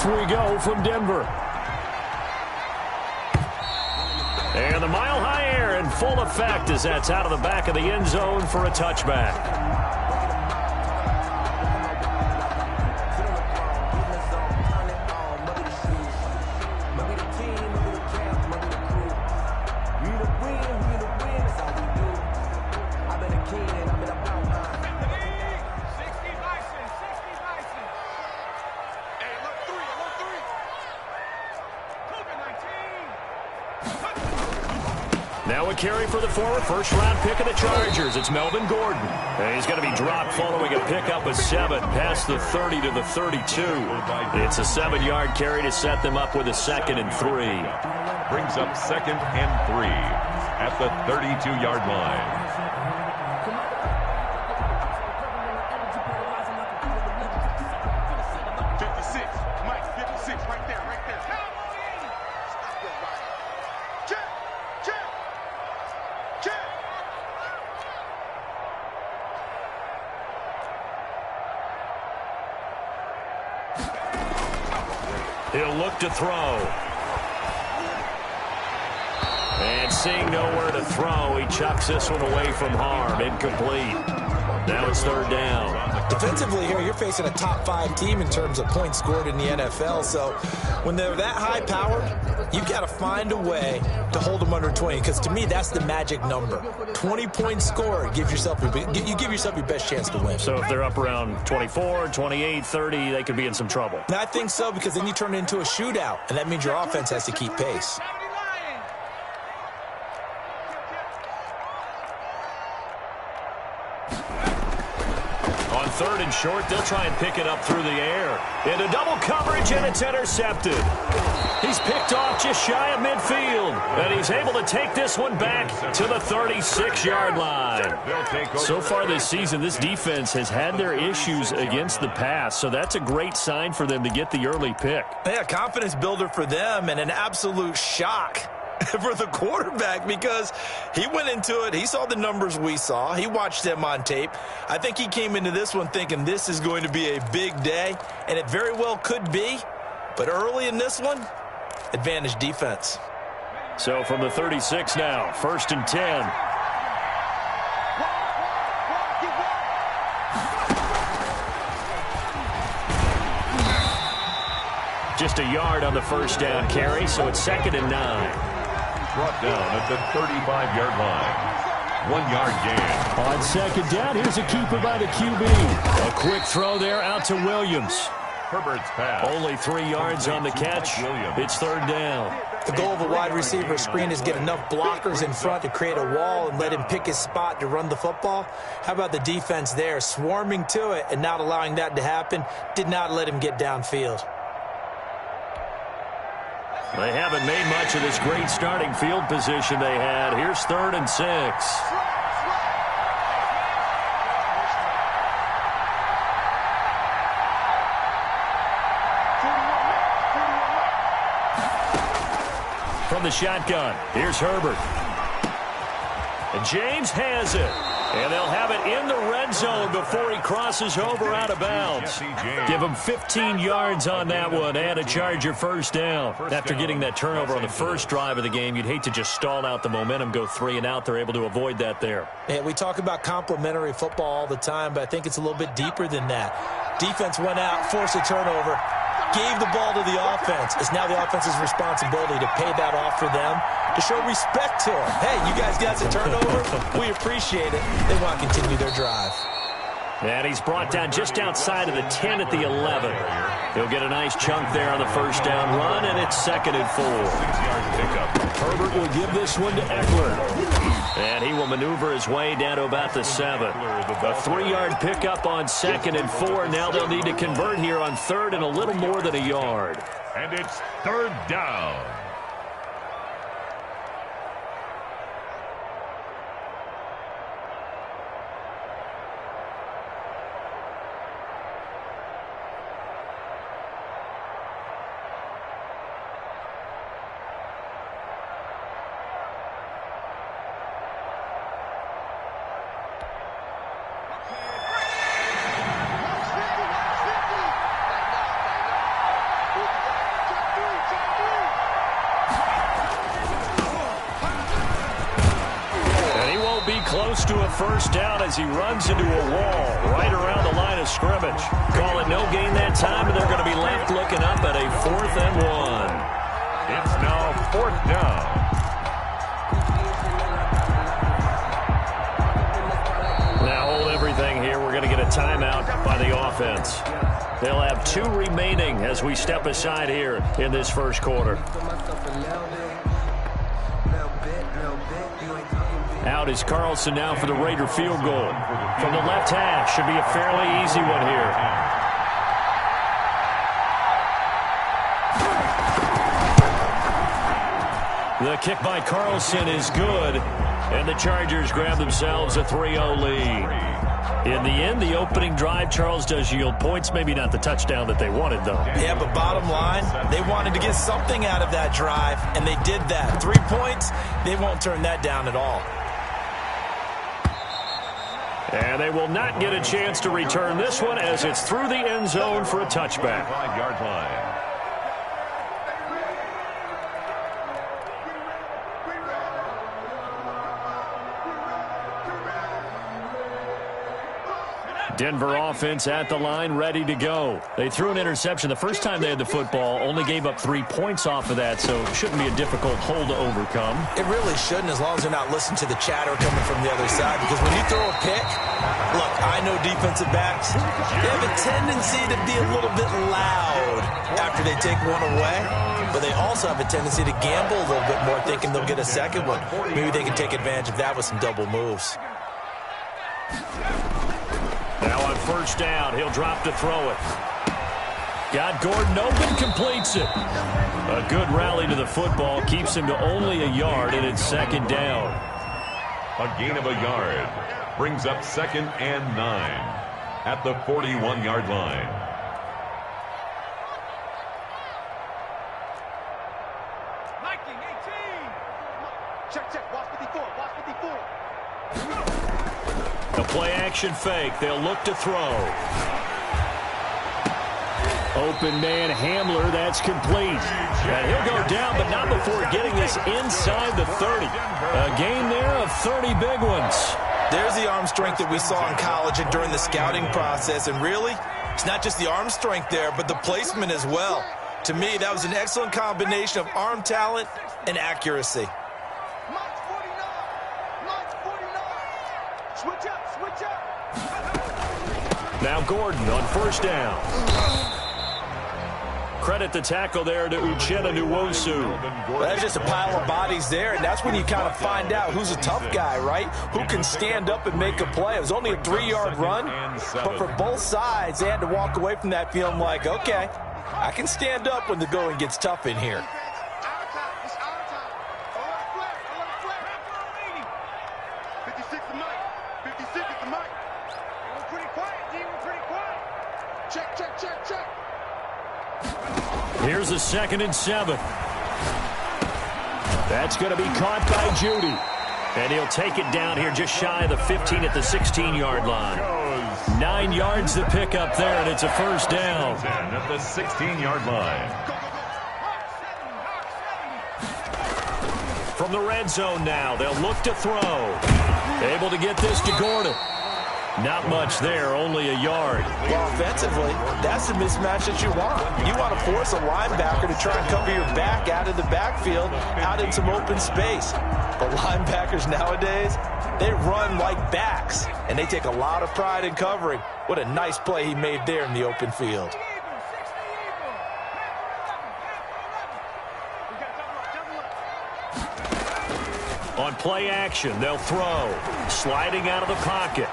Off we go from Denver. And the mile-high air in full effect as that's out of the back of the end zone for a touchback. Now a carry for the former first-round pick of the Chargers. It's Melvin Gordon. And he's going to be dropped following a pickup of 7 past the 30 to the 32. It's a 7-yard carry to set them up with a 2nd and 3. Brings up 2nd and 3 at the 32-yard line. He'll look to throw. And seeing nowhere to throw, he chucks this one away from harm. Incomplete. Now it's 3rd down. Defensively here, you're facing a top 5 team in terms of points scored in the NFL. So when they're that high-powered, you've got to find a way to hold them under 20. Because to me, that's the magic number. 20 points scored, you give yourself your best chance to win. So if they're up around 24, 28, 30, they could be in some trouble. And I think so, because then you turn it into a shootout, and that means your offense has to keep pace. On 3rd and short, they'll try and pick it up through the air. Into double coverage, and it's intercepted. He's picked off just shy of midfield, and he's able to take this one back to the 36-yard line. So far this season, this defense has had their issues against the pass, so that's a great sign for them to get the early pick. Yeah, confidence builder for them, and an absolute shock for the quarterback, because he went into it, he saw the numbers we saw, he watched them on tape. I think he came into this one thinking this is going to be a big day, and it very well could be, but early in this one, advantage defense. So from the 36 now, 1st and 10. Just a yard on the 1st down carry, so it's 2nd and 9. Brought down at the 35-yard line. 1-yard gain. On 2nd down, here's a keeper by the QB. A quick throw there out to Williams. Herbert's pass. Only 3 yards on the catch. It's 3rd down. The goal of a wide receiver screen is get enough blockers in front to create a wall and let him pick his spot to run the football. How about the defense there, swarming to it and not allowing that to happen? Did not let him get downfield. They haven't made much of this great starting field position they had. Here's 3rd and 6. From the shotgun, here's Herbert. And James has it. And they'll have it in the red zone before he crosses over out of bounds. Give him 15 yards on that one and a Charger 1st down. After getting that turnover on the first drive of the game, you'd hate to just stall out the momentum, go 3 and out. They're able to avoid that there. And we talk about complementary football all the time, but I think it's a little bit deeper than that. Defense went out, forced a turnover, gave the ball to the offense. It's now the offense's responsibility to pay that off for them, to show respect to them. Hey, you guys got a turnover. We appreciate it. They want to continue their drive. And he's brought down just outside of the 10 at the 11. He'll get a nice chunk there on the 1st down run, and it's 2nd and 4. 6-yard pickup. Herbert will give this one to Eckler. And he will maneuver his way down to about the 7. A 3-yard pickup on 2nd and 4. Now they'll need to convert here on 3rd and a little more than a yard. And it's 3rd down. close to a first down as he runs into a wall right around the line of scrimmage. Call it no gain that time, and they're going to be left looking up at a 4th and 1. It's now 4th down. Now hold everything here. We're going to get a timeout by the offense. They'll have 2 remaining as we step aside here in this first quarter. Out is Carlson now for the Raider field goal. From the left hash, should be a fairly easy one here. The kick by Carlson is good, and the Chargers grab themselves a 3-0 lead. In the end, the opening drive, Charles, does yield points. Maybe not the touchdown that they wanted, though. Yeah, but bottom line, they wanted to get something out of that drive, and they did that. 3 points, they won't turn that down at all. And they will not get a chance to return this one as it's through the end zone for a touchback. 5-yard line. Denver offense at the line, ready to go. They threw an interception the first time they had the football, only gave up 3 points off of that, so it shouldn't be a difficult hole to overcome. It really shouldn't, as long as they're not listening to the chatter coming from the other side, because when you throw a pick, look, I know defensive backs, they have a tendency to be a little bit loud after they take one away, but they also have a tendency to gamble a little bit more, thinking they'll get a second one. Maybe they can take advantage of that with some double moves. Now on first down, he'll drop to throw it. Got Gordon open, completes it. A good rally to the football, keeps him to only a yard, and it's 2nd down. A gain of a yard brings up 2nd and 9 at the 41-yard line. Check, watch 54, watch 54. The play-action fake. They'll look to throw. Open man Hamler. That's complete. And he'll go down, but not before getting this inside the 30. A gain there of 30 big ones. There's the arm strength that we saw in college and during the scouting process. And really, it's not just the arm strength there, but the placement as well. To me, that was an excellent combination of arm talent and accuracy. Now Gordon on first down. Credit the tackle there to Uchenna Nwosu. That's just a pile of bodies there, and that's when you kind of find out who's a tough guy, right? Who can stand up and make a play. It was only a 3-yard run, but for both sides, they had to walk away from that feeling like, okay, I can stand up when the going gets tough in here. Here's a 2nd and 7. That's going to be caught by Judy. And he'll take it down here just shy of the 15 at the 16-yard line. 9 yards to pick up there, and it's a first down. At the 16-yard line. From the red zone now, they'll look to throw. Able to get this to Gordon. Not much there, only a yard. Well, offensively, that's the mismatch that you want. You want to force a linebacker to try and cover your back out of the backfield, out in some open space. But linebackers nowadays, they run like backs, and they take a lot of pride in covering. What a nice play he made there in the open field. On play action, they'll throw. Sliding out of the pocket.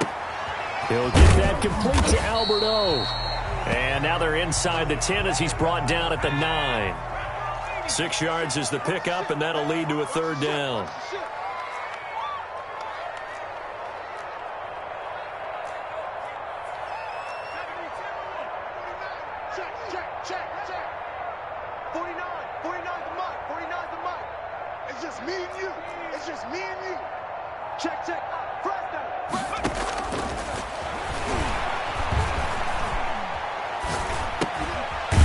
He'll get that complete to Albert O. And now they're inside the 10 as he's brought down at the 9. 6 yards is the pickup, and that'll lead to a 3rd down. Check. 49 the mic. It's just me and you. Check. Press down.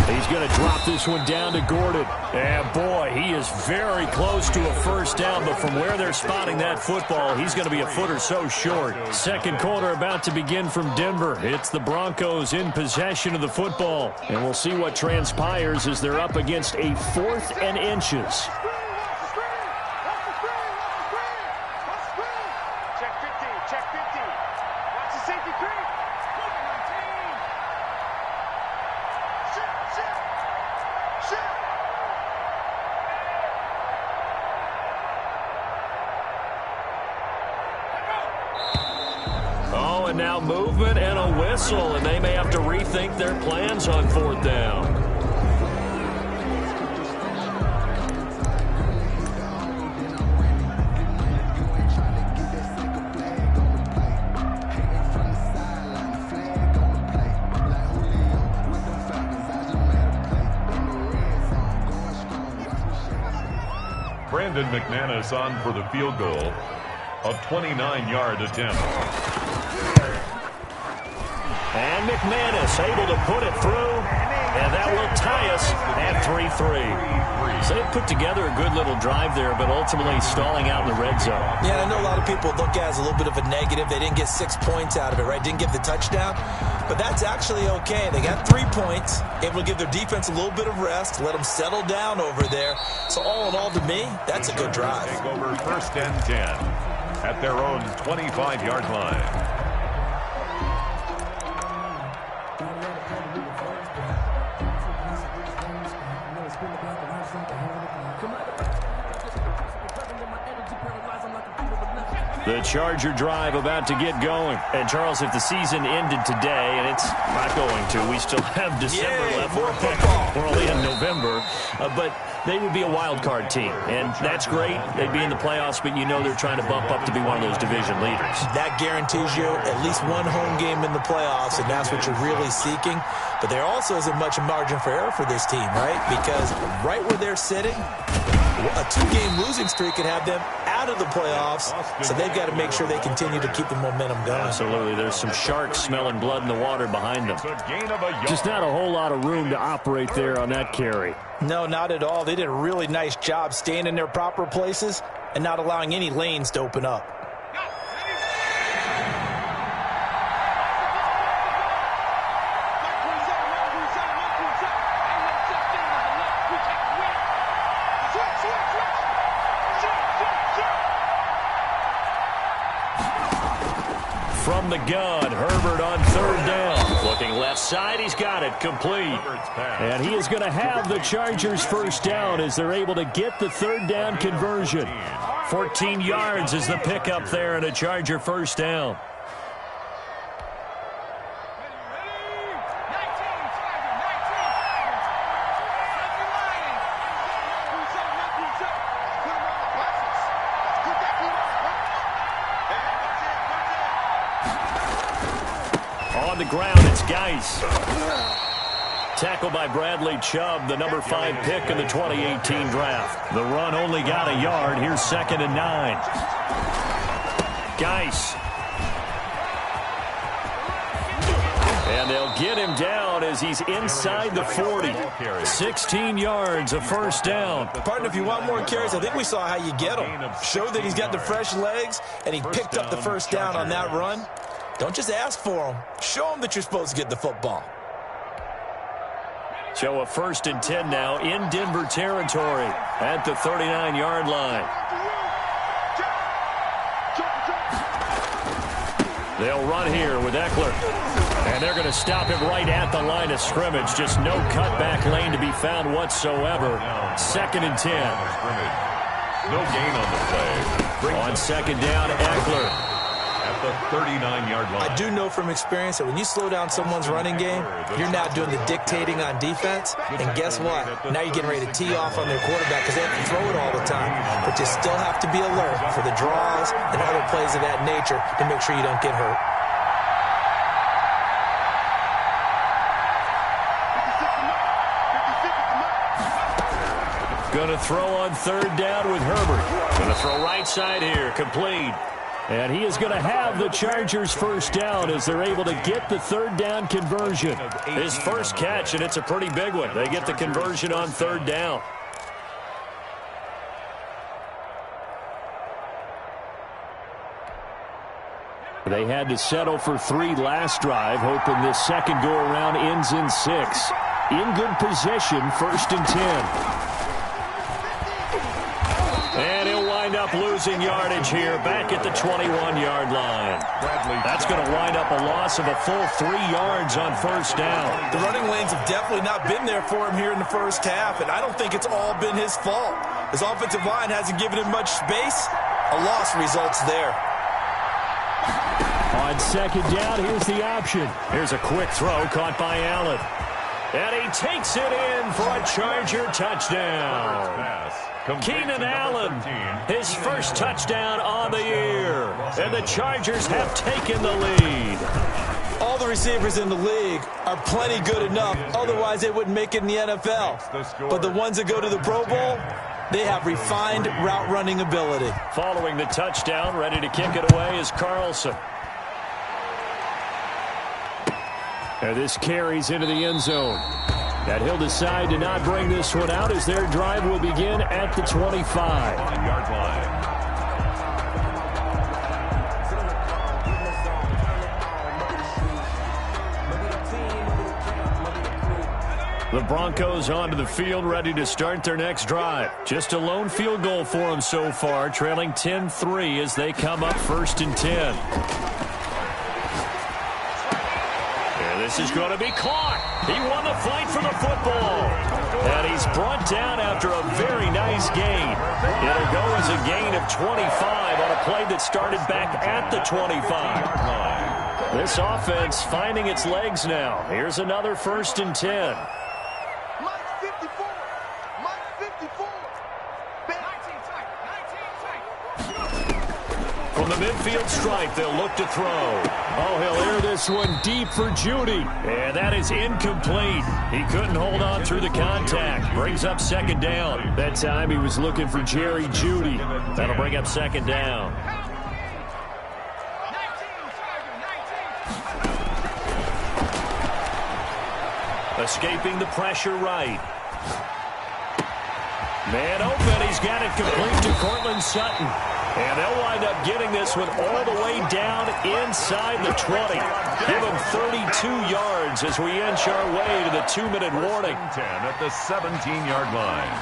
He's going to drop this one down to Gordon. And, boy, he is very close to a first down, but from where they're spotting that football, he's going to be a foot or so short. Second quarter about to begin from Denver. It's the Broncos in possession of the football. And we'll see what transpires as they're up against a 4th and inches. And now movement and a whistle, and they may have to rethink their plans on 4th down. Brandon McManus on for the field goal. A 29-yard attempt. And McManus able to put it through, and that will tie us at 3-3. So they put together a good little drive there, but ultimately stalling out in the red zone. Yeah, I know a lot of people look at it as a little bit of a negative. They didn't get 6 points out of it, right? Didn't get the touchdown. But that's actually okay. They got 3 points, able to give their defense a little bit of rest, let them settle down over there. So all in all, to me, that's a good drive. Take over 1st and 10 at their own 25-yard line. The Charger drive about to get going. And, Charles, if the season ended today, and it's not going to, we still have December left. More football. We're only in November. But they would be a wild card team. And that's great. They'd be in the playoffs, but you know they're trying to bump up to be one of those division leaders. That guarantees you at least one home game in the playoffs, and that's what you're really seeking. But there also isn't much margin for error for this team, right? Because right where they're sitting, a 2-game losing streak could have them out of the playoffs, so they've got to make sure they continue to keep the momentum going. Absolutely. There's some sharks smelling blood in the water behind them. Just not a whole lot of room to operate there on that carry. No, not at all. They did a really nice job staying in their proper places and not allowing any lanes to open up. From the gun, Herbert on 3rd down. Looking left side, he's got it, complete. And he is going to have the Chargers 1st down as they're able to get the 3rd down conversion. 14 yards is the pickup there and a Charger 1st down. On the ground, it's Geis. Tackled by Bradley Chubb, the number 5 pick in the 2018 draft. The run only got a yard. Here's 2nd and 9. Geis. And they'll get him down as he's inside the 40. 16 yards, a 1st down. Partner, if you want more carries, I think we saw how you get him. Show that he's got the fresh legs, and he picked up the 1st down on that run. Don't just ask for him. Show him that you're supposed to get the football. So a 1st and 10 now in Denver territory at the 39-yard line. They'll run here with Eckler. And they're going to stop him right at the line of scrimmage. Just no cutback lane to be found whatsoever. 2nd and 10. No gain on the play. On 2nd down, Eckler. At the 39-yard line. I do know from experience that when you slow down someone's running game, you're now doing the dictating on defense. And guess what? Now you're getting ready to tee off on their quarterback because they have to throw it all the time. But you still have to be alert for the draws and other plays of that nature to make sure you don't get hurt. Going to throw on 3rd down with Herbert. Going to throw right side here, complete. And he is going to have the Chargers first down as they're able to get the third down conversion. His first catch, and it's a pretty big one. They get the conversion on third down. They had to settle for 3 last drive, hoping this second go-around ends in 6. In good position, 1st and 10. And he'll wind up losing yardage here back at the 21-yard line. That's going to wind up a loss of a full 3 yards on first down. The running lanes have definitely not been there for him here in the first half, and I don't think it's all been his fault. His offensive line hasn't given him much space. A loss results there. On second down, here's the option. Here's a quick throw caught by Allen. And he takes it in for a Charger touchdown. Keenan Allen, his first touchdown on the year. And the Chargers have taken the lead. All the receivers in the league are plenty good enough. Otherwise, they wouldn't make it in the NFL. But the ones that go to the Pro Bowl, they have refined route running ability. Following the touchdown, ready to kick it away is Carlson. And this carries into the end zone. And he'll decide to not bring this one out as their drive will begin at the 25-yard line. The Broncos onto the field, ready to start their next drive. Just a lone field goal for them so far, trailing 10-3 as they come up 1st and 10. This is going to be caught. He won the fight for the football. And he's brought down after a very nice gain. It'll go as a gain of 25 on a play that started back at the 25. This offense finding its legs now. Here's another 1st and 10. From the midfield stripe, they'll look to throw. Oh, he'll air this one deep for Judy. And that is incomplete. He couldn't hold on through the contact. Brings up second down. That time he was looking for Jerry Judy. That'll bring up second down. Escaping the pressure right. Man open. He's got it complete to Cortland Sutton. And they'll wind up getting this one all the way down inside the 20. Give them 32 yards as we inch our way to the 2-minute warning. 10 at the 17-yard line.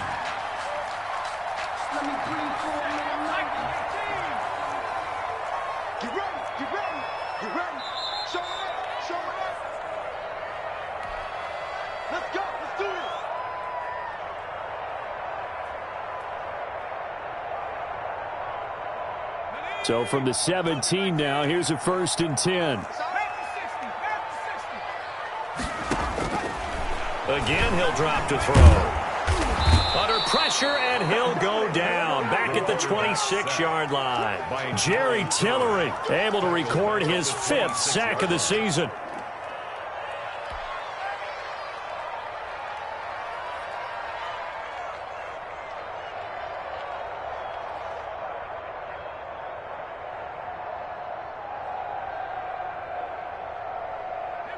Get ready, get ready, get ready. Show it up, show it up. Let's go, let's do this. So from the 17 now, here's a 1st and 10. Again, he'll drop to throw. Under pressure, and he'll go down. Back at the 26-yard line. Jerry Tillery able to record his 5th sack of the season.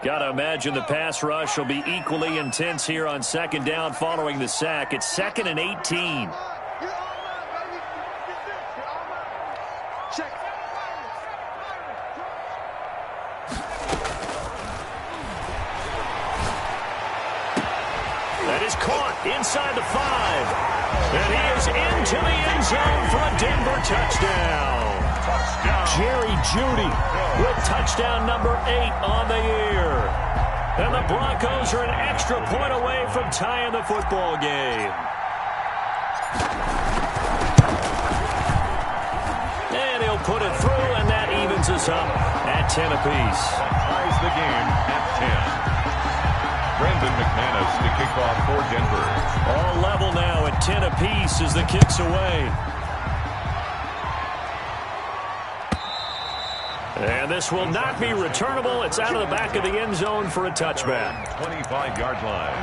Got to imagine the pass rush will be equally intense here on second down following the sack. It's 2nd and 18. That is caught inside the 5. And he is into the end zone for a Denver touchdown. Jerry Judy with touchdown number 8 on the year. And the Broncos are an extra point away from tying the football game. And he'll put it through, and that evens us up at 10 apiece. Ties the game at 10. Brandon McManus to kick off for Denver. All level now at 10 apiece as the kick's away. And this will not be returnable. It's out of the back of the end zone for a touchback. 25-yard line.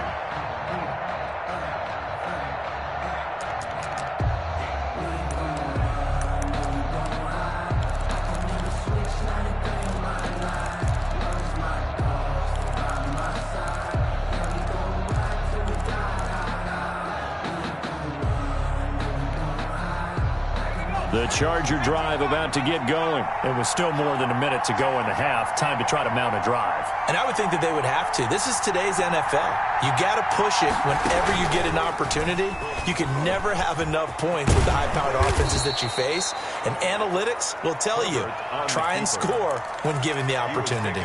The Charger drive about to get going. It was still more than a minute to go in the half. Time to try to mount a drive. And I would think that they would have to. This is today's NFL. You got to push it whenever you get an opportunity. You can never have enough points with the high-powered offenses that you face. And analytics will tell you, try and score when given the opportunity.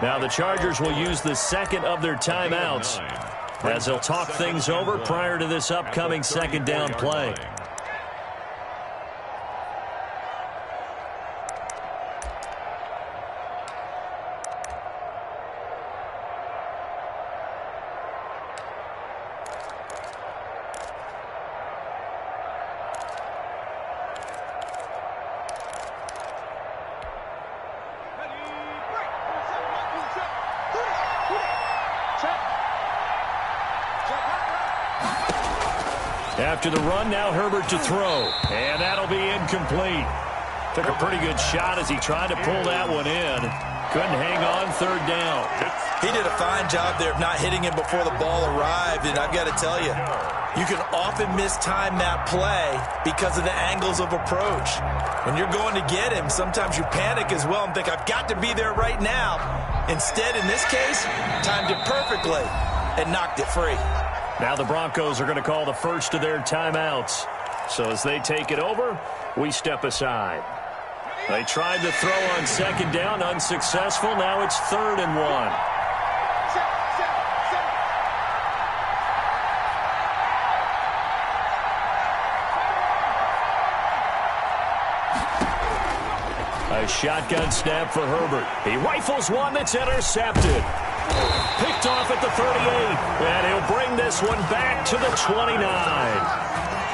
Now the Chargers will use the second of their timeouts as they'll talk things over prior to this upcoming second down play. After the run, now Herbert to throw. And that'll be incomplete. Took a pretty good shot as he tried to pull that one in. Couldn't hang on third down. He did a fine job there of not hitting him before the ball arrived. And I've got to tell you, you can often mistime that play because of the angles of approach. When you're going to get him, sometimes you panic as well and think, I've got to be there right now. Instead, in this case, timed it perfectly and knocked it free. Now the Broncos are going to call the first of their timeouts. So as they take it over, we step aside. They tried to throw on second down, unsuccessful. Now it's 3rd and 1. A shotgun snap for Herbert. He rifles one that's intercepted. Picked off at the 38, and he'll bring this one back to the 29.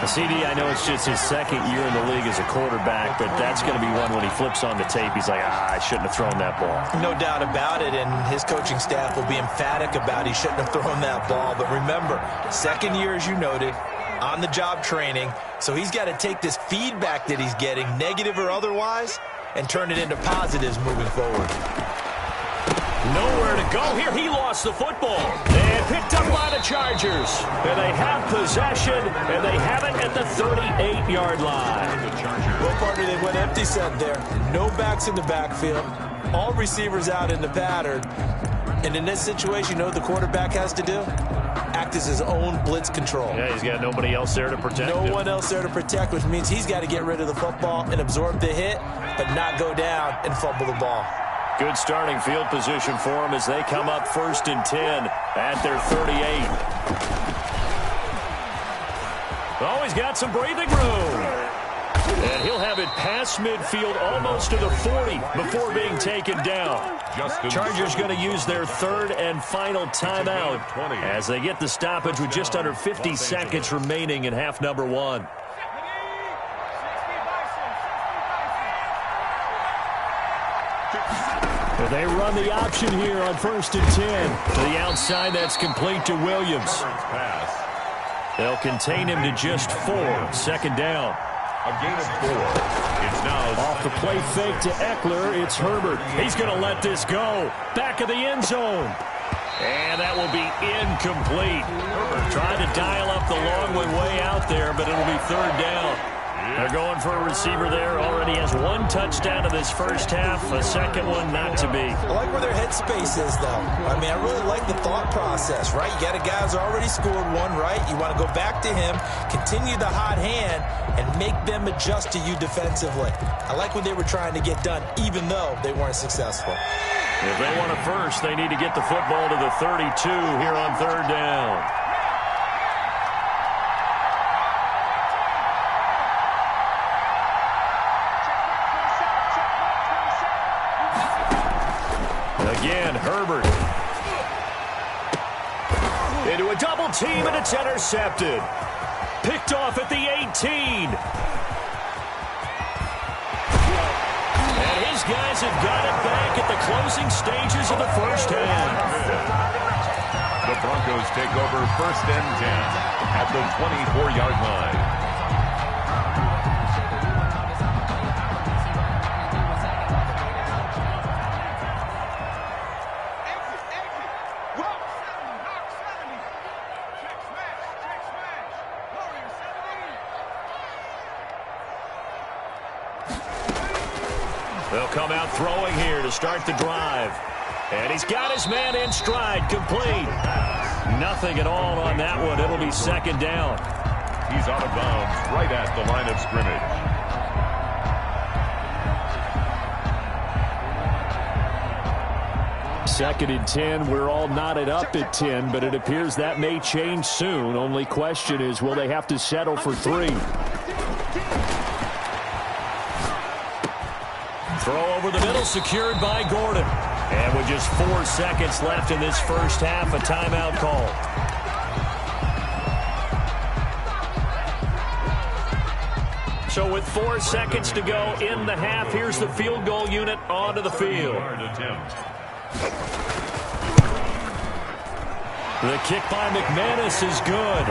CD, I know it's just his second year in the league as a quarterback, but that's going to be one when he flips on the tape. He's like, I shouldn't have thrown that ball. No doubt about it, and his coaching staff will be emphatic about he shouldn't have thrown that ball. But remember, second year, as you noted, on-the-job training, so he's got to take this feedback that he's getting, negative or otherwise, and turn it into positives moving forward. Nowhere to go here. He lost the football. And picked up by the Chargers. And they have possession, and they have it at the 38-yard line. Well, partner, they went empty set there. No backs in the backfield. All receivers out in the pattern. And in this situation, you know what the quarterback has to do? Act as his own blitz control. Yeah, he's got nobody else there to protect him. No one else there to protect, which means he's got to get rid of the football and absorb the hit, but not go down and fumble the ball. Good starting field position for him as they come up 1st and 10 at their 38. Oh, he's got some breathing room. And he'll have it past midfield almost to the 40 before being taken down. Chargers going to use their 3rd and final timeout as they get the stoppage with just under 50 seconds remaining in half number 1. They run the option here on 1st and 10. To the outside, that's complete to Williams. They'll contain him to just 4. 2nd down. A gain of 4. It's now off the play fake to Mccl. It's Herbert. He's going to let this go. Back of the end zone. And that will be incomplete. Herbert tried to dial up the long way out there, but it'll be 3rd down. They're going for a receiver there. Already has 1 touchdown in this first half. A second one not to be. I like where their headspace is, though. I mean, I really like the thought process, right? You got a guy who's already scored 1, right? You want to go back to him, continue the hot hand, and make them adjust to you defensively. I like what they were trying to get done, even though they weren't successful. If they want it first, they need to get the football to the 32 here on 3rd down. Again, Herbert. Into a double team, and it's intercepted. Picked off at the 18. And his guys have got it back at the closing stages of the first half. The Broncos take over 1st and 10 at the 24-yard line. They'll come out throwing here to start the drive. And he's got his man in stride, complete. Nothing at all on that one. It'll be second down. He's out of bounds right at the line of scrimmage. Second and 10. We're all knotted up at 10, but it appears that may change soon. Only question is, will they have to settle for 3? Throw over the middle, secured by Gordon. And with just 4 seconds left in this first half, a timeout call. So with 4 seconds to go in the half, here's the field goal unit onto the field. The kick by McManus is good.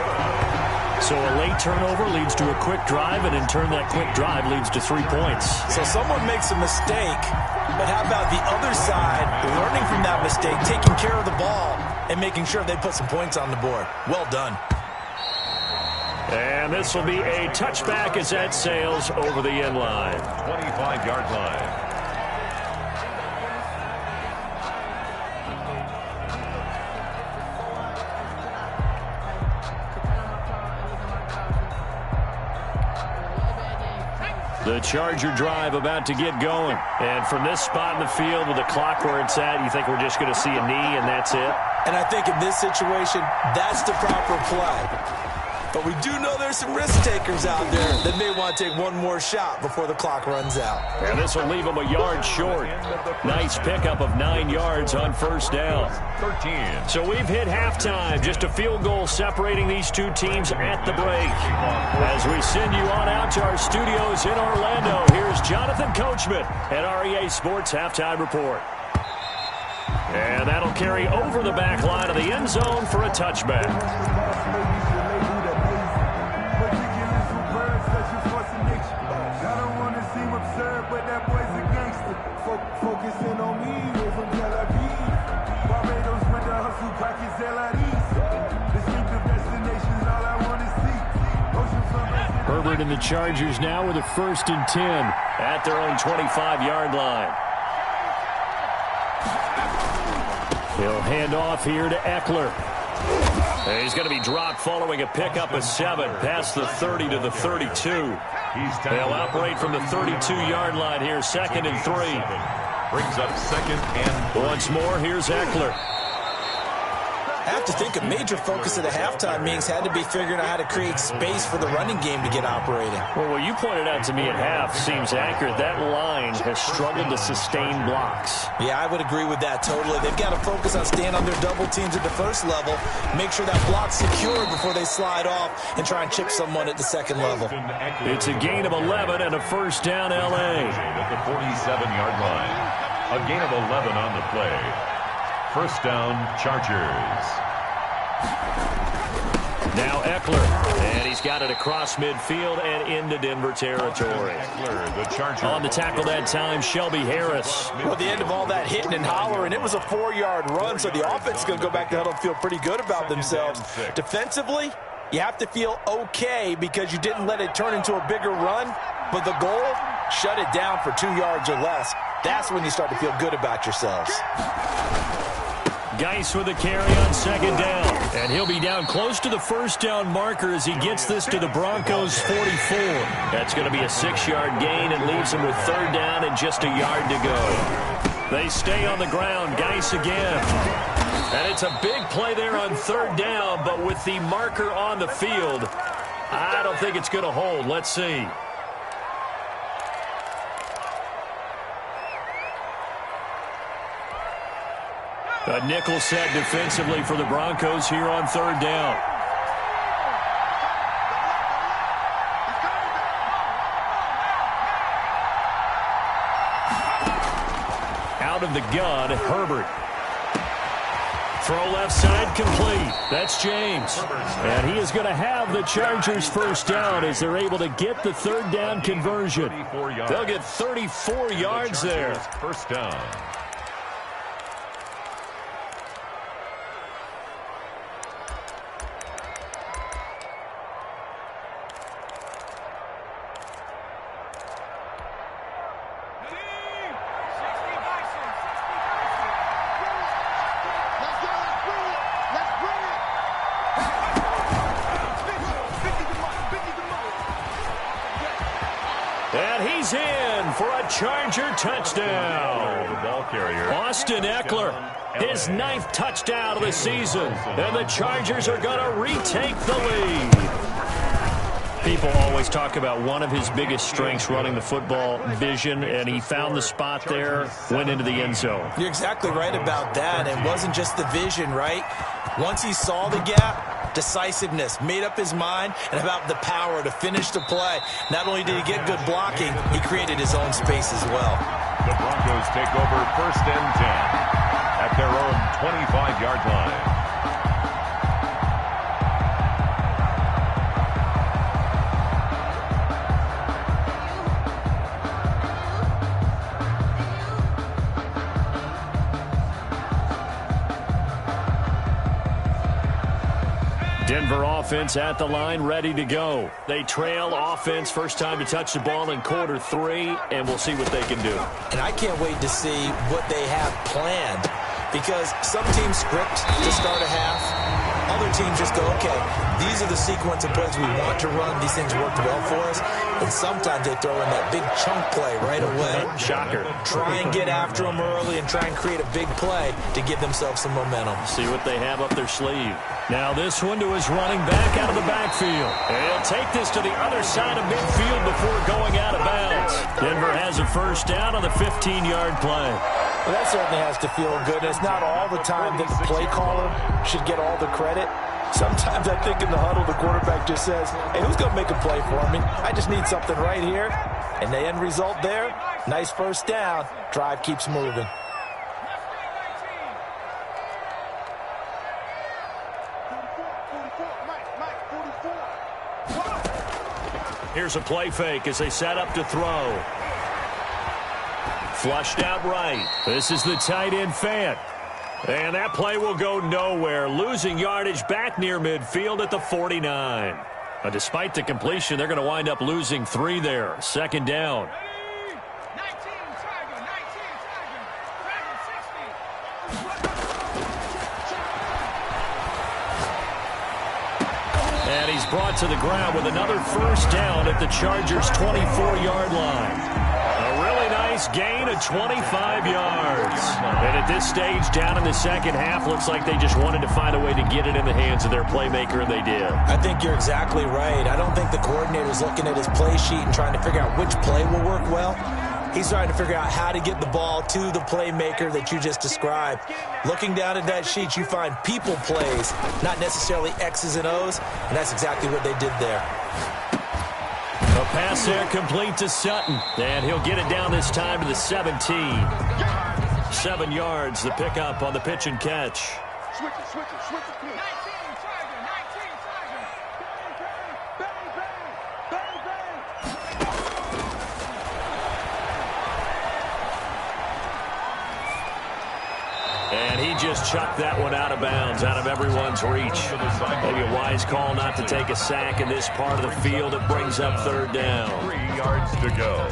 So a late turnover leads to a quick drive, and in turn that quick drive leads to 3 points. So someone makes a mistake, but how about the other side learning from that mistake, taking care of the ball, and making sure they put some points on the board. Well done. And this will be a touchback as that sails over the end line. 25-yard line. The Charger drive about to get going. And from this spot in the field with the clock where it's at, you think we're just going to see a knee and that's it? And I think in this situation, that's the proper play. But we do know there's some risk takers out there that may want to take one more shot before the clock runs out. And this will leave them a yard short. Nice pickup of 9 yards on first down. 13. So we've hit halftime. Just a field goal separating these two teams at the break. As we send you on out to our studios in Orlando, here's Jonathan Coachman at REA Sports Halftime Report. And that'll carry over the back line of the end zone for a touchback. But that boy's a gangster. Focusing on me, we're from Tel Aviv. Barbados with the hustle, pockets LIDs. Distinctive destinations, all I want to see. Herbert and the Chargers now with a 1st and 10 at their own 25-yard line. He'll hand off here to Eckler. He's going to be dropped following a pickup of 7 past the 30 to the 32. They'll operate from the 32-yard line here, 2nd and 3. Brings up 2nd and 3. Once more, here's Eckler. I have to think a major focus at the halftime meetings had to be figuring out how to create space for the running game to get operating. Well, what you pointed out to me at half seems accurate. That line has struggled to sustain blocks. Yeah, I would agree with that totally. They've got to focus on staying on their double teams at the first level, make sure that block's secured before they slide off and try and chip someone at the second level. It's a gain of 11 and a first down, L.A. At the 47-yard line. A gain of 11 on the play. First down, Chargers. Now Eckler, and he's got it across midfield and into Denver territory. Eckler, the Charger. On the tackle that time, Shelby Harris. Well, the end of all that hitting and hollering, it was a 4-yard run, so the offense is going to go back to huddle and feel pretty good about themselves. Defensively, you have to feel okay because you didn't let it turn into a bigger run, but the goal, shut it down for 2 yards or less. That's when you start to feel good about yourselves. Geis with a carry on 2nd down. And he'll be down close to the first down marker as he gets this to the Broncos' 44. That's going to be a 6-yard gain and leaves him with 3rd down and just a yard to go. They stay on the ground. Geis again. And it's a big play there on 3rd down, but with the marker on the field, I don't think it's going to hold. Let's see. A nickel set defensively for the Broncos here on 3rd down. Out of the gun, Herbert. Throw left side complete. That's James. And he is going to have the Chargers' first down as they're able to get the 3rd down conversion. They'll get 34 yards there. First down. he's in for a Charger touchdown. The ball carrier. Austin Eckler, his 9th touchdown of the season, and the Chargers are going to retake the lead. People always talk about one of his biggest strengths, running the football, vision, and he found the spot there, went into the end zone. You're exactly right about that. It wasn't just the vision, right? Once he saw the gap, decisiveness, made up his mind, and about the power to finish the play. Not only did he get good blocking, he created his own space as well. The Broncos take over 1st and 10 at their own 25-yard line. Denver offense at the line, ready to go. They trail offense, first time to touch the ball in Q3, and we'll see what they can do. And I can't wait to see what they have planned, because some teams script to start a half. Other teams just go, okay, these are the sequence of plays we want to run. These things worked well for us. And sometimes they throw in that big chunk play right away. Shocker. Try and get after them early and try and create a big play to give themselves some momentum. See what they have up their sleeve. Now this one to his running back out of the backfield. And he'll take this to the other side of midfield before going out of bounds. Denver has a first down on the 15-yard play. Well, that certainly has to feel good. It's not all the time that the play caller should get all the credit. Sometimes I think in the huddle, the quarterback just says, hey, who's going to make a play for me? I just need something right here. And the end result there, nice first down. Drive keeps moving. Here's a play fake as they set up to throw. Flushed out right. This is the tight end Fant. And that play will go nowhere. Losing yardage back near midfield at the 49. Despite the completion, they're going to wind up losing 3 there. Second down. And he's brought to the ground with another first down at the Chargers' 24-yard line. A really nice gain of 25 yards. And at this stage, down in the second half, looks like they just wanted to find a way to get it in the hands of their playmaker, and they did. I think you're exactly right. I don't think the coordinator's looking at his play sheet and trying to figure out which play will work well. He's trying to figure out how to get the ball to the playmaker that you just described. Looking down at that sheet, you find people plays, not necessarily X's and O's, and that's exactly what they did there. A pass there complete to Sutton, and he'll get it down this time to the 17. 7 yards, the pickup on the pitch and catch. Switch it, switch it, switch it. 19 Charger, 19 Charger. Bang, bang, bang, bang, bang. And he just chucked that one out of bounds, out of everyone's reach. Maybe a wise call not to take a sack in this part of the field. It brings up third down. 3 yards to go.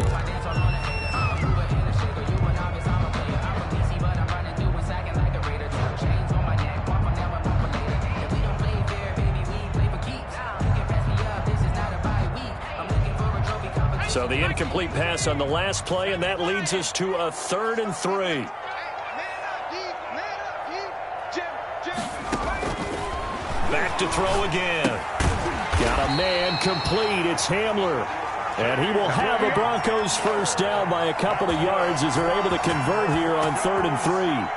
So the incomplete pass on the last play, and that leads us to a 3rd and 3. Back to throw again. Got a man complete. It's Hamler. And he will have the Broncos first down by a couple of yards as they're able to convert here on 3rd and 3.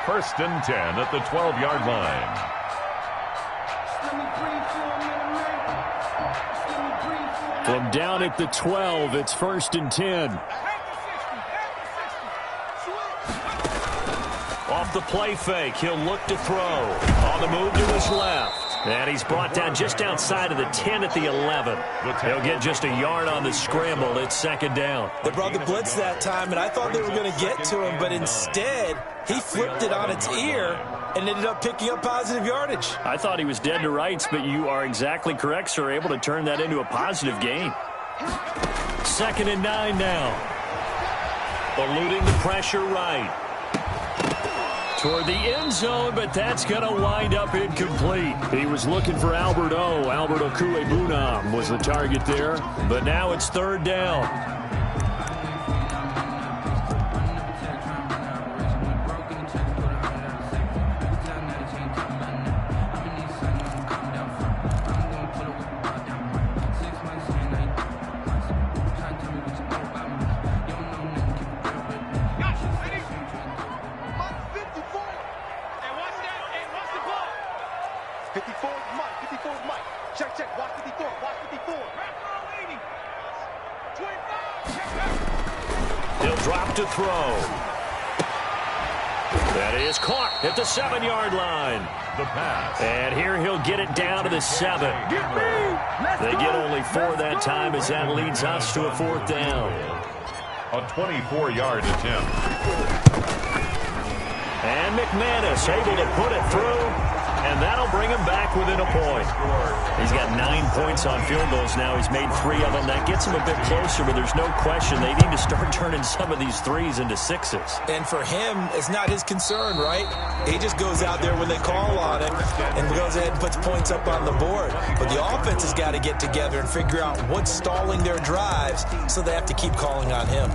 1st and 10 at the 12-yard line. From down at the 12, it's 1st and 10. Off the play fake, he'll look to throw. On the move to his left. And he's brought down just outside of the 10 at the 11. He'll get just a yard on the scramble. It's 2nd down. They brought the blitz that time, and I thought they were going to get to him, but instead, he flipped it on its ear and ended up picking up positive yardage. I thought he was dead to rights, but you are exactly correct, sir. Able to turn that into a positive gain. 2nd and 9 now. Eluding the pressure right. toward the end zone, but that's going to wind up incomplete. He was looking for Albert Okwuegbunam was the target there, but now it's third down. He'll drop to throw. That is caught at the 7-yard line. The pass. And here he'll get it down to the 7. They get only 4 that time as that leads us to a 4th down. A 24-yard attempt. And McManus able to put it through, and that'll bring him back within a point. He's got 9 points on field goals now. He's made 3 of them. That gets him a bit closer, but there's no question they need to start turning some of these 3s into 6s. And for him, it's not his concern, right? He just goes out there when they call on it and goes ahead and puts points up on the board. But the offense has got to get together and figure out what's stalling their drives, so they have to keep calling on him.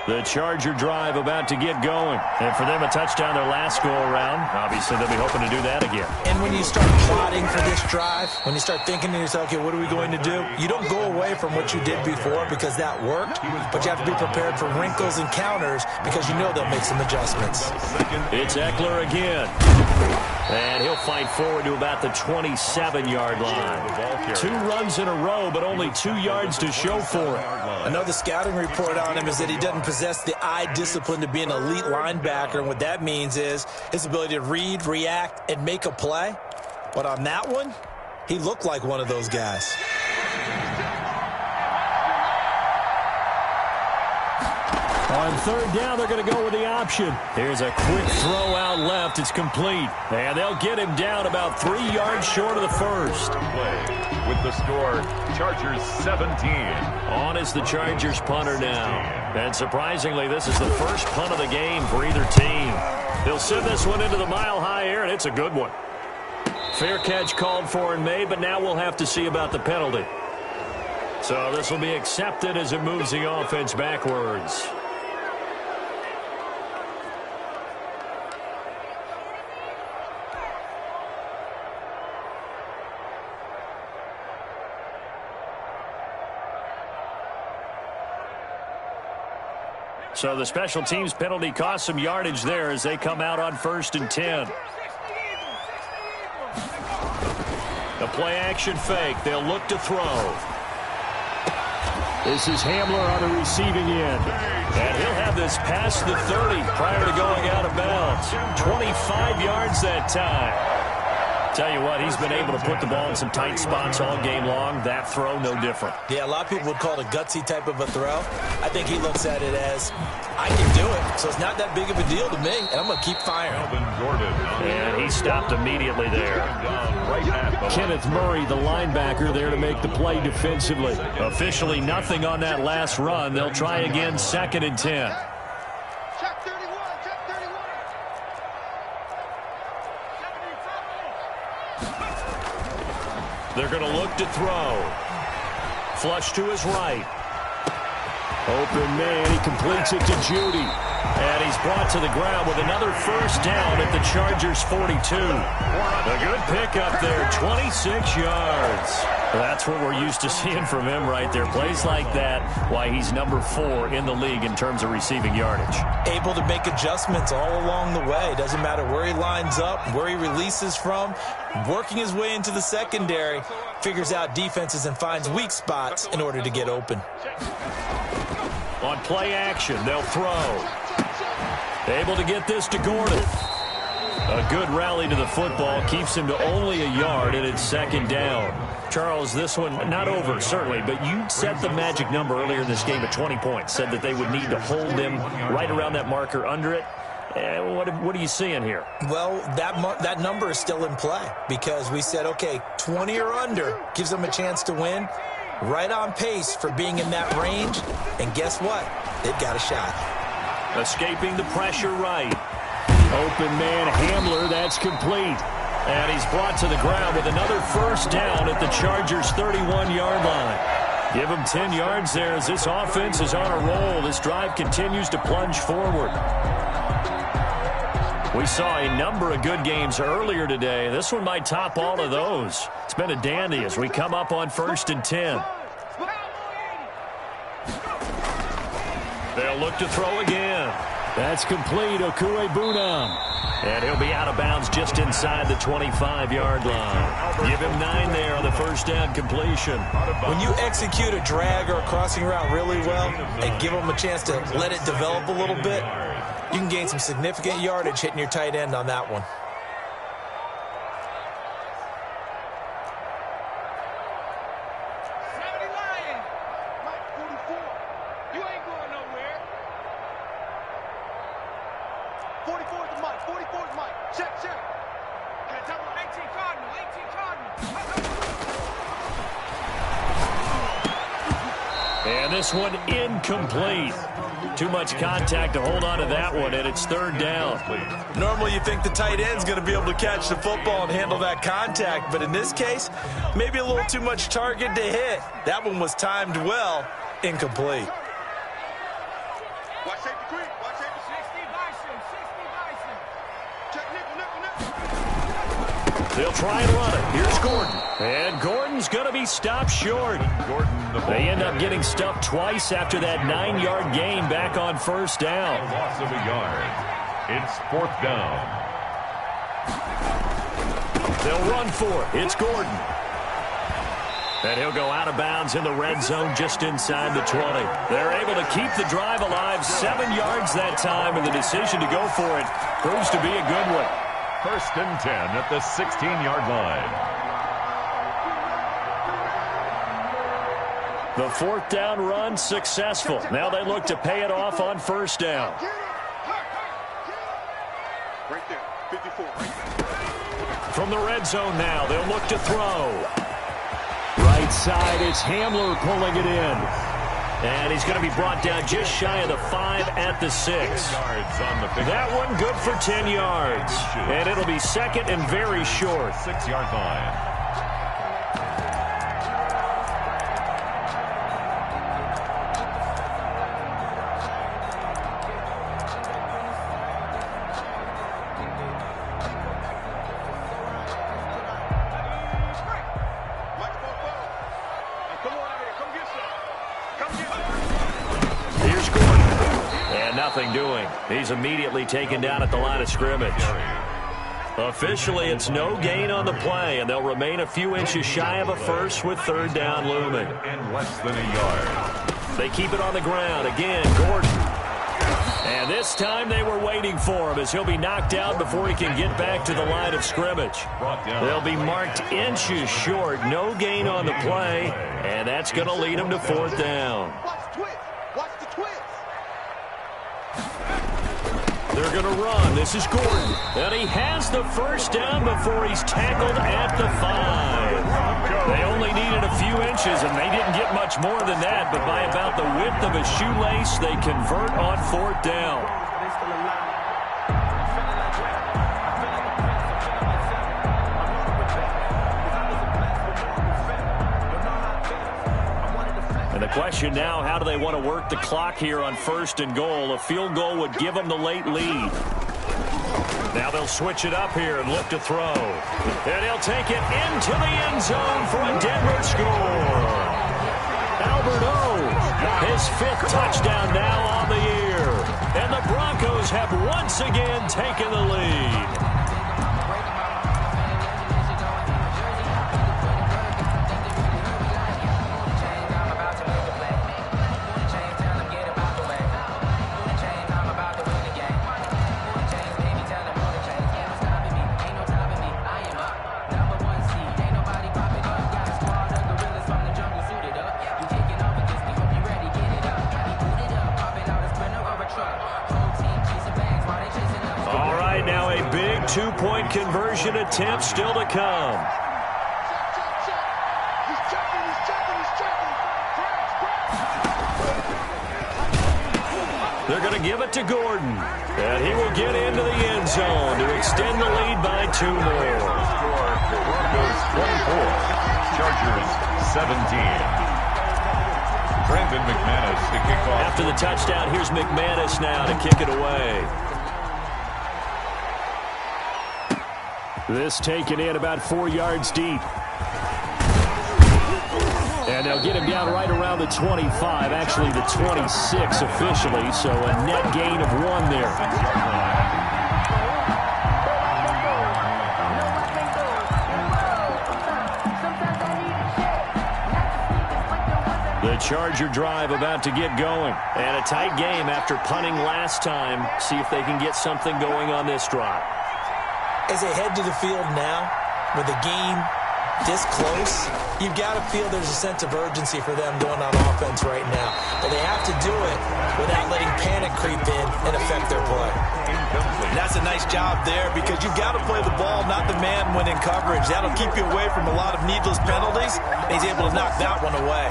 The Charger drive about to get going. And for them, a touchdown their last go-around. Obviously, they'll be hoping to do that again. And when you start plotting for this drive, when you start thinking to yourself, okay, what are we going to do? You don't go away from what you did before because that worked, but you have to be prepared for wrinkles and counters because you know they'll make some adjustments. It's Mccl again. And he'll fight forward to about the 27-yard line. 2 runs in a row, but only 2 yards to show for it. I know the scouting report on him is that he doesn't possess the eye discipline to be an elite linebacker, and what that means is his ability to read, react, and make a play. But on that one, he looked like one of those guys. On third down, they're going to go with the option. Here's a quick throw out left. It's complete. And they'll get him down about 3 yards short of the first. Play with the score, Chargers 17. On is the Chargers punter now. And surprisingly, this is the first punt of the game for either team. They'll send this one into the mile-high air, and it's a good one. Fair catch called for and made, but now we'll have to see about the penalty. So this will be accepted as it moves the offense backwards. So the special teams penalty cost some yardage there as they come out on 1st and 10. The play-action fake. They'll look to throw. This is Hamler on the receiving end. And he'll have this past the 30 prior to going out of bounds. 25 yards that time. Tell you what, he's been able to put the ball in some tight spots all game long. That throw, no different. Yeah, a lot of people would call it a gutsy type of a throw. I think he looks at it as, I can do it, so it's not that big of a deal to me, and I'm going to keep firing. And he stopped immediately there. Kenneth Murray, the linebacker, there to make the play defensively. Officially nothing on that last run. They'll try again, 2nd and 10. They're going to look to throw. Flush to his right. Open man, he completes it to Judy. And he's brought to the ground with another first down at the Chargers 42. A good pickup there, 26 yards. That's what we're used to seeing from him right there. Plays like that, why he's number 4 in the league in terms of receiving yardage. Able to make adjustments all along the way. Doesn't matter where he lines up, where he releases from. Working his way into the secondary, figures out defenses and finds weak spots in order to get open. On play action, they'll throw. Able to get this to Gordon. A good rally to the football keeps him to only a yard, and it's 2nd down. Charles, this one not over, certainly, but you set the magic number earlier in this game at 20 points. Said that they would need to hold them right around that marker under it. What are you seeing here? Well, that number is still in play because we said, okay, 20 or under gives them a chance to win. Right on pace for being in that range. And guess what? They've got a shot. Escaping the pressure right. Open man Hamler, that's complete. And he's brought to the ground with another first down at the Chargers' 31-yard line. Give him 10 yards there as this offense is on a roll. This drive continues to plunge forward. We saw a number of good games earlier today. This one might top all of those. It's been a dandy as we come up on 1st and 10. They'll look to throw again. That's complete, Okwuegbunam. And he'll be out of bounds just inside the 25-yard line. Give him 9 there on the first down completion. When you execute a drag or a crossing route really well and give them a chance to let it develop a little bit, you can gain some significant yardage hitting your tight end on that one. And this one incomplete. Too much contact to hold on to that one, and it's 3rd down. Normally you think the tight end's going to be able to catch the football and handle that contact, but in this case, maybe a little too much target to hit. That one was timed well, incomplete. Watch safety creep. Watch safety 60 Bison. 60 Bison. Check nickel. They'll try and run it. Here's Gordon. And Gordon's going to be stopped short. They end up getting stuffed twice after that 9-yard gain back on first down. A loss of a yard. It's 4th down. They'll run for it. It's Gordon. And he'll go out of bounds in the red zone just inside the 20. They're able to keep the drive alive 7 yards that time, and the decision to go for it proves to be a good one. 1st and 10 at the 16-yard line. The 4th down run successful. Now they look to pay it off on first down. Right there. 54. From the red zone now, they'll look to throw. Right side, it's Hamler pulling it in. And he's going to be brought down just shy of the 5 at the 6. That one good for 10 yards. And it'll be 2nd and very short. 6-yard line. Here's Gordon. And nothing doing. He's immediately taken down at the line of scrimmage. Officially, it's no gain on the play, and they'll remain a few inches shy of a first with 3rd down looming. And less than a yard. They keep it on the ground. Again, Gordon. And this time they were waiting for him as he'll be knocked out before he can get back to the line of scrimmage. They'll be marked inches short. No gain on the play, and that's going to lead them to 4th down. Watch the twist. Watch the twist. They're going to run. This is Gordon. And he has the first down before he's tackled at the 5. They only needed a few inches, and they didn't get much more than that. But by about the width of a shoelace, they convert on 4th down. And the question now, how do they want to work the clock here on 1st and goal? A field goal would give them the late lead. Now they'll switch it up here and look to throw. And he'll take it into the end zone for a Denver score. Albert O, his 5th touchdown now on the year. And the Broncos have once again taken the lead. Chasing two-point conversion attempt still to come. They're going to give it to Gordon. And he will get into the end zone to extend the lead by 2 more. Broncos 24, Chargers 17. Brandon McManus to kick off. After the touchdown, here's McManus now to kick it away. This taken in about 4 yards deep. And they'll get him down right around the 25, actually the 26 officially, so a net gain of 1 there. The Charger drive about to get going. And a tight game after punting last time. See if they can get something going on this drive. As they head to the field now, with the game this close, you've got to feel there's a sense of urgency for them going on offense right now. But they have to do it without letting panic creep in and affect their play. And that's a nice job there because you've got to play the ball, not the man when in coverage. That'll keep you away from a lot of needless penalties, and he's able to knock that one away.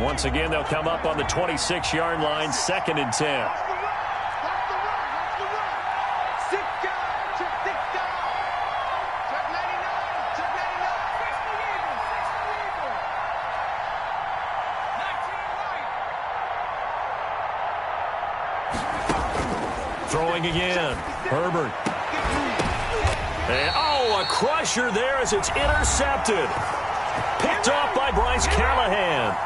Once again, they'll come up on the 26-yard line, 2nd and 10. Throwing again. Herbert. And, a crusher there as it's intercepted. Picked off by Bryce Callahan.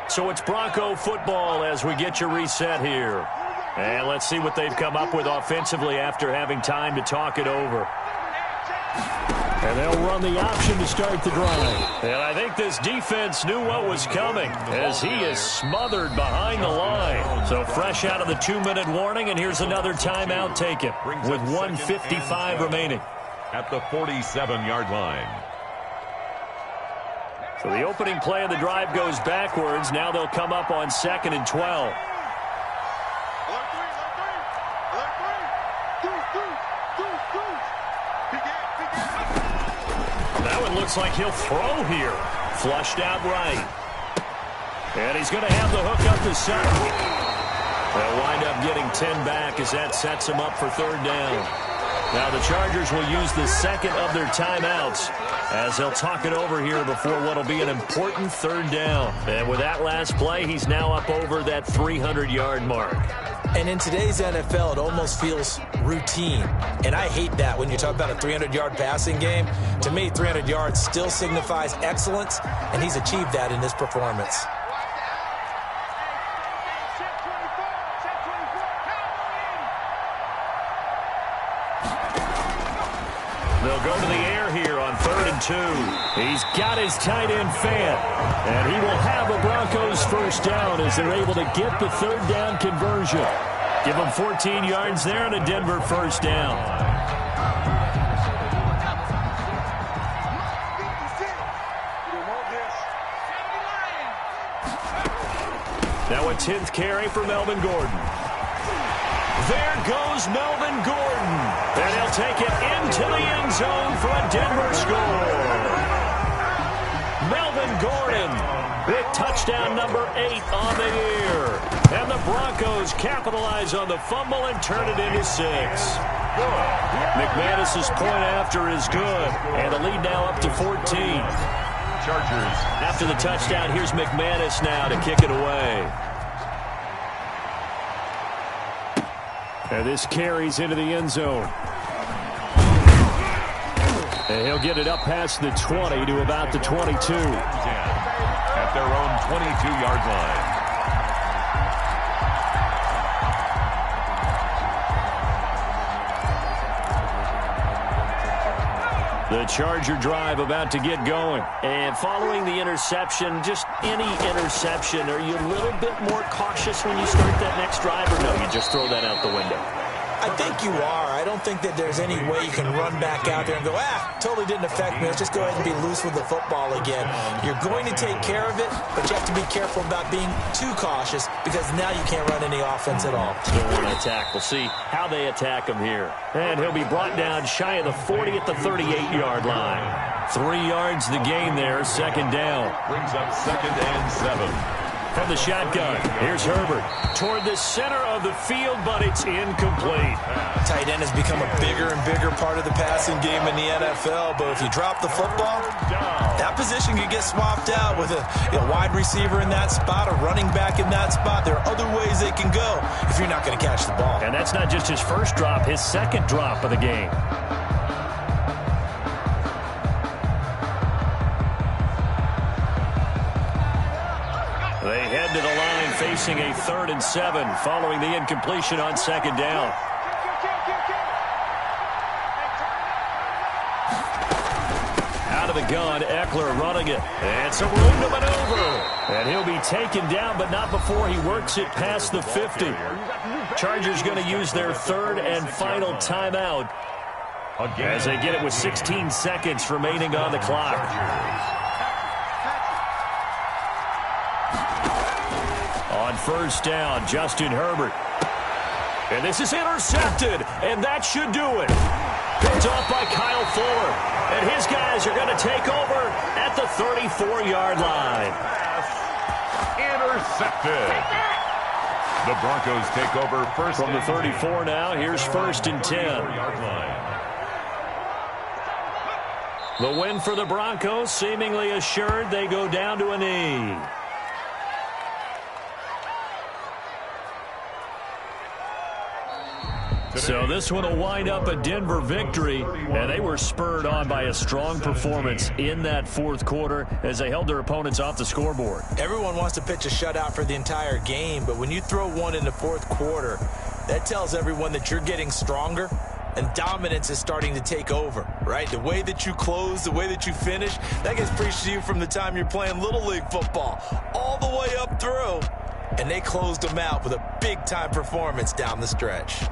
So it's Bronco football as we get you reset here. And let's see what they've come up with offensively after having time to talk it over. And they'll run the option to start the drive. And I think this defense knew what was coming as he is smothered behind the line. So fresh out of the 2-minute warning, and here's another timeout taken with 1:55 remaining. At the 47-yard line. So the opening play of the drive goes backwards. Now they'll come up on 2nd and 12. That one looks like he'll throw here. Flushed out right. And he's going to have the hook up the center. They'll wind up getting 10 back as that sets him up for 3rd down. Now the Chargers will use the second of their timeouts as they'll talk it over here before what will be an important 3rd down. And with that last play, he's now up over that 300-yard mark. And in today's NFL, it almost feels routine. And I hate that when you talk about a 300-yard passing game. To me, 300 yards still signifies excellence, and he's achieved that in this performance. They'll go to the air here on 3rd and 2. He's got his tight end Fant, and he will have the Broncos 1st down as they're able to get the 3rd down conversion. Give them 14 yards there and a Denver 1st down. Now a 10th carry for Melvin Gordon. There goes Melvin Gordon. And he'll take it into the end zone for a Denver score. Melvin Gordon with touchdown number 8 on the year. And the Broncos capitalize on the fumble and turn it into 6. McManus's point after is good. And the lead now up to 14. Chargers. After the touchdown, here's McManus now to kick it away. And this carries into the end zone. And he'll get it up past the 20 to about the 22. At their own 22-yard line. The Charger drive about to get going. And following the interception, just any interception, are you a little bit more cautious when you start that next drive, or no, you just throw that out the window? I think you are. I don't think that there's any way you can run back out there and go, totally didn't affect me. Let's just go ahead and be loose with the football again. You're going to take care of it, but you have to be careful about being too cautious because now you can't run any offense at all. Still want to attack. We'll see how they attack him here. And he'll be brought down shy of the 40 at the 38-yard line. 3 yards the gain there, second down. Brings up 2nd and 7. From the shotgun, here's Herbert toward the center of the field, but it's incomplete. Tight end has become a bigger and bigger part of the passing game in the NFL, but if you drop the football, that position could get swapped out with a wide receiver in that spot, a running back in that spot. There are other ways they can go if you're not going to catch the ball. And that's not just his first drop, his second drop of the game. They head to the line facing a 3rd and 7 following the incompletion on second down. Out of the gun, Eckler running it. And some room to maneuver. And he'll be taken down, but not before he works it past the 50. Chargers going to use their 3rd and final timeout as they get it with 16 seconds remaining on the clock. On first down, Justin Herbert. And this is intercepted, and that should do it. Picked off by Kyle Fuller. And his guys are going to take over at the 34-yard line. Intercepted. The Broncos take over first. From the 34 now, here's 1st and 10. The win for the Broncos seemingly assured. They go down to a knee. So this one will wind up a Denver victory, and they were spurred on by a strong performance in that 4th quarter as they held their opponents off the scoreboard. Everyone wants to pitch a shutout for the entire game, but when you throw one in the 4th quarter, that tells everyone that you're getting stronger and dominance is starting to take over, right? The way that you close, the way that you finish, that gets preached to you from the time you're playing Little League football all the way up through, and they closed them out with a big-time performance down the stretch.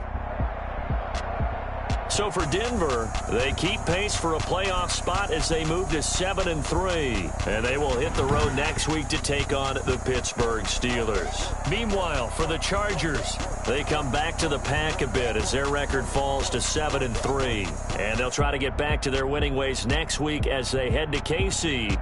So for Denver, they keep pace for a playoff spot as they move to 7-3. And they will hit the road next week to take on the Pittsburgh Steelers. Meanwhile, for the Chargers, they come back to the pack a bit as their record falls to 7-3. And they'll try to get back to their winning ways next week as they head to KC.